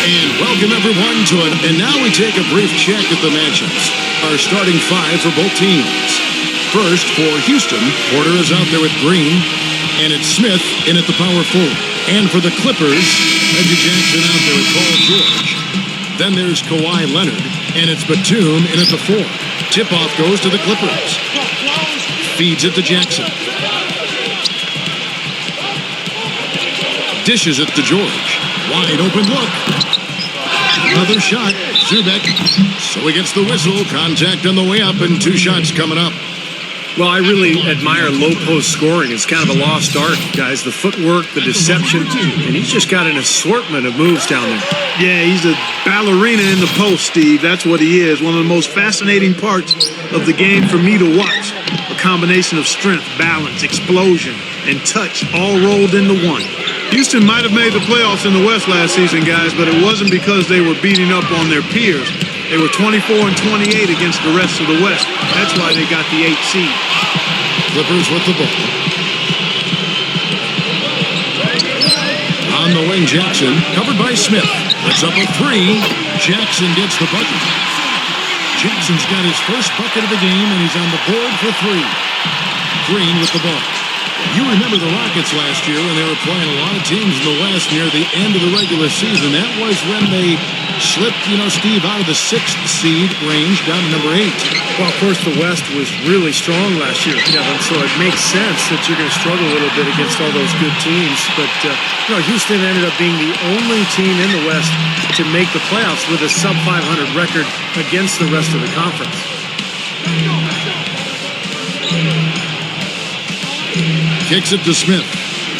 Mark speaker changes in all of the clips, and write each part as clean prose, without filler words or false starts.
Speaker 1: And welcome everyone to and now we take a brief check at the matchups. Our starting five for both teams. First, for Houston, Porter is out there with Green, and it's Smith in at the power forward. And for the Clippers, Reggie Jackson out there with Paul George. Then there's Kawhi Leonard, and it's Batum in at the four. Tip-off goes to the Clippers. Feeds it to Jackson. Dishes it to George. Wide open look. Another shot. Zubek. So he gets the whistle. Contact on the way up, and two shots coming up.
Speaker 2: Well, I really admire low post scoring. It's kind of a lost art, guys. The footwork, the deception, and he's just got an assortment of moves down there.
Speaker 3: Yeah, he's a ballerina in the post, Steve. That's what he is. One of the most fascinating parts of the game for me to watch. A combination of strength, balance, explosion, and touch all rolled into one. Houston might have made the playoffs in the West last season, guys, but it wasn't because they were beating up on their peers. They were 24 and 28 against the rest of the West. That's why they got the 8th seed.
Speaker 1: Clippers with the ball. On the wing, Jackson, covered by Smith. It's up a three. Jackson gets the bucket. Jackson's got his first bucket of the game, and he's on the board for three. Green with the ball. You remember the Rockets last year when they were playing a lot of teams in the West near the end of the regular season. That was when they slipped, Steve, out of the 6th seed range down to number 8.
Speaker 2: Well, of course, the West was really strong last year, Kevin, so it makes sense that you're going to struggle a little bit against all those good teams. But, Houston ended up being the only team in the West to make the playoffs with a sub-500 record against the rest of the conference.
Speaker 1: Kicks it to Smith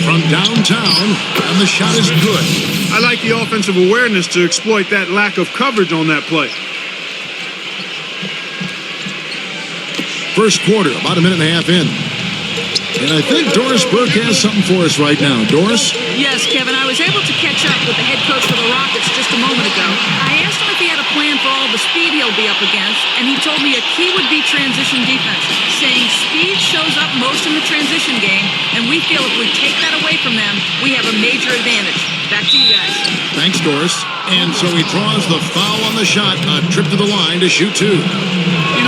Speaker 1: from downtown, and the shot is good.
Speaker 3: I like the offensive awareness to exploit that lack of coverage on that play.
Speaker 1: First quarter, about a minute and a half in. And I think Doris Burke has something for us right now. Doris?
Speaker 4: Yes, Kevin, I was able to catch up with the head coach for the Rockets just a moment ago. I asked him if he had a plan for all the speed he'll be up against, and he told me a key would be transition defense, saying speed shows up most in the transition game, and we feel if we take that away from them, we have a major advantage. Back to you guys.
Speaker 1: Thanks, Doris. And so he draws the foul on the shot, a trip to the line to shoot two.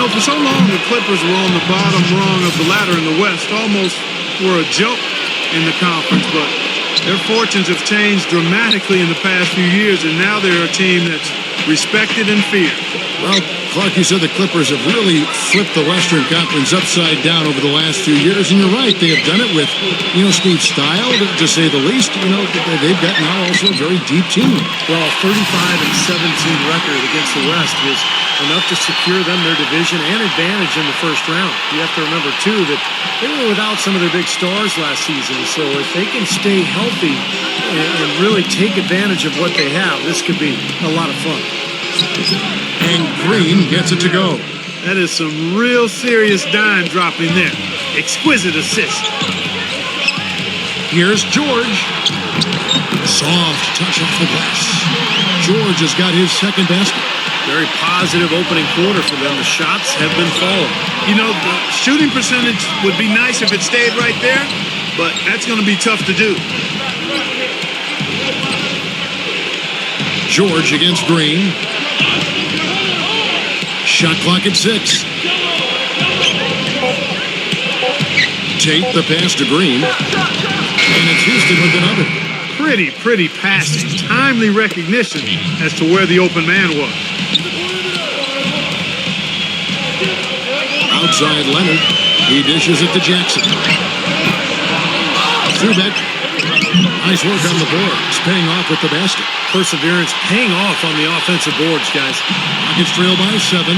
Speaker 3: For so long, the Clippers were on the bottom rung of the ladder in the West, almost were a joke in the conference, but their fortunes have changed dramatically in the past few years, and now they're a team that's respected and feared.
Speaker 1: Well, Clark, you said the Clippers have really flipped the Western Conference upside down over the last few years, and you're right, they have done it with, Steve, style, to say the least. They've got now also a very deep team.
Speaker 2: Well, a 35 and 17 record against the West is enough to secure them their division and advantage in the first round. You have to remember, too, that they were without some of their big stars last season, so if they can stay healthy and really take advantage of what they have, this could be a lot of fun.
Speaker 1: And Green gets it to go.
Speaker 3: That is some real serious dime dropping there. Exquisite assist.
Speaker 1: Here's George. Soft touch off the glass. George has got his second basket.
Speaker 2: Very positive opening quarter for them. The shots have been falling.
Speaker 3: The shooting percentage would be nice if it stayed right there, but that's going to be tough to do.
Speaker 1: George against Green. Shot clock at 6. Tate the pass to Green. And it's Houston with another.
Speaker 3: Pretty passing. Timely recognition as to where the open man was.
Speaker 1: Outside Leonard. He dishes it to Jackson. Zubek. Nice work on the boards. Paying off with the basket.
Speaker 2: Perseverance paying off on the offensive boards, guys.
Speaker 1: Rockets trail by 7.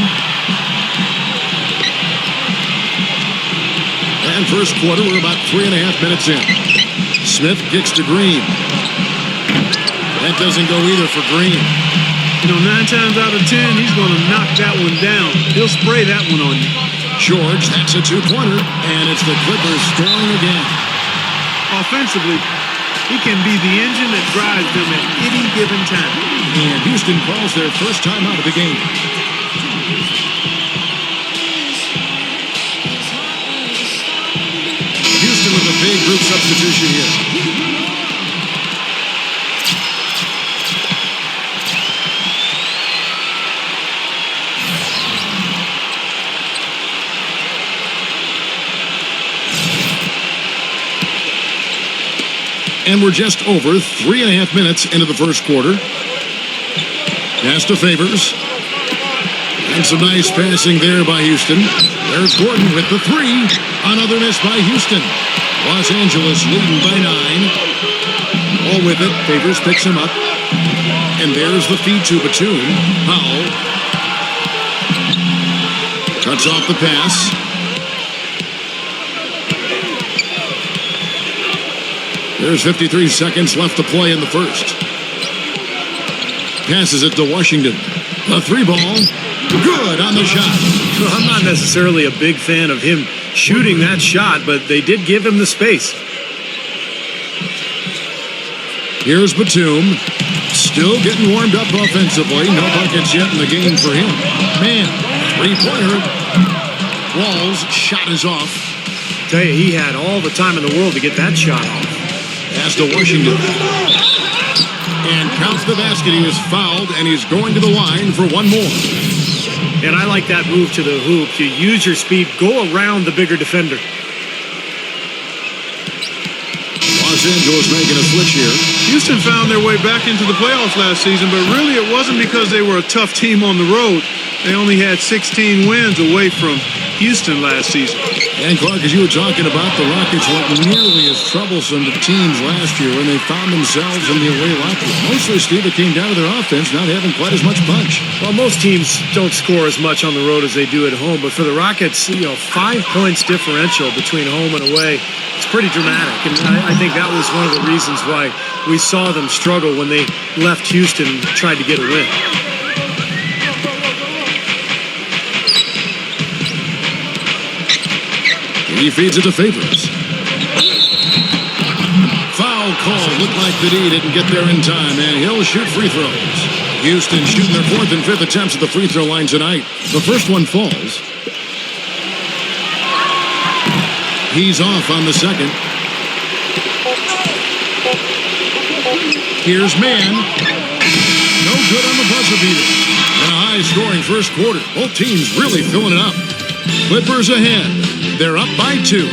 Speaker 1: And first quarter, we're about 3.5 minutes in. Smith kicks to Green. That doesn't go either for Green.
Speaker 3: 9 times out of 10, he's going to knock that one down. He'll spray that one on you.
Speaker 1: George, that's a 2-pointer, and it's the Clippers scoring again.
Speaker 3: Offensively, he can be the engine that drives them at any given time.
Speaker 1: And Houston calls their first time out of the game. Houston with a big group substitution here. And we're just over 3.5 minutes into the first quarter. Pass to Favors. And some nice passing there by Houston. There's Gordon with the three. Another miss by Houston. Los Angeles leading by 9. All with it. Favors picks him up. And there's the feed to Batum. Powell. Cuts off the pass. There's 53 seconds left to play in the first. Passes it to Washington. The three ball. Good on the shot.
Speaker 2: Well, I'm not necessarily a big fan of him shooting that shot, but they did give him the space.
Speaker 1: Here's Batum. Still getting warmed up offensively. No buckets yet in the game for him. Man, three-pointer. Walls' shot is off.
Speaker 2: Tell you, he had all the time in the world to get that shot off.
Speaker 1: Pass to Washington. And counts the basket. He is fouled, and he's going to the line for one more.
Speaker 2: And I like that move to the hoop. You use your speed, go around the bigger defender.
Speaker 1: Los Angeles making a switch here.
Speaker 3: Houston found their way back into the playoffs last season, but really it wasn't because they were a tough team on the road. They only had 16 wins away from Houston last season.
Speaker 1: And Clark, as you were talking about, the Rockets weren't nearly as troublesome to teams last year when they found themselves in the away locker. Mostly, Steve, it came down to their offense not having quite as much punch.
Speaker 2: Well, most teams don't score as much on the road as they do at home, but for the Rockets, 5 points differential between home and away, it's pretty dramatic. And I think that was one of the reasons why we saw them struggle when they left Houston and tried to get a win.
Speaker 1: He feeds it to Favors. Foul call. Looked like the D didn't get there in time, and he'll shoot free throws. Houston shooting their 4th and 5th attempts at the free throw line tonight. The first one falls. He's off on the second. Here's Mann. No good on the buzzer beater. And a high-scoring first quarter. Both teams really filling it up. Clippers ahead. They're up by 2.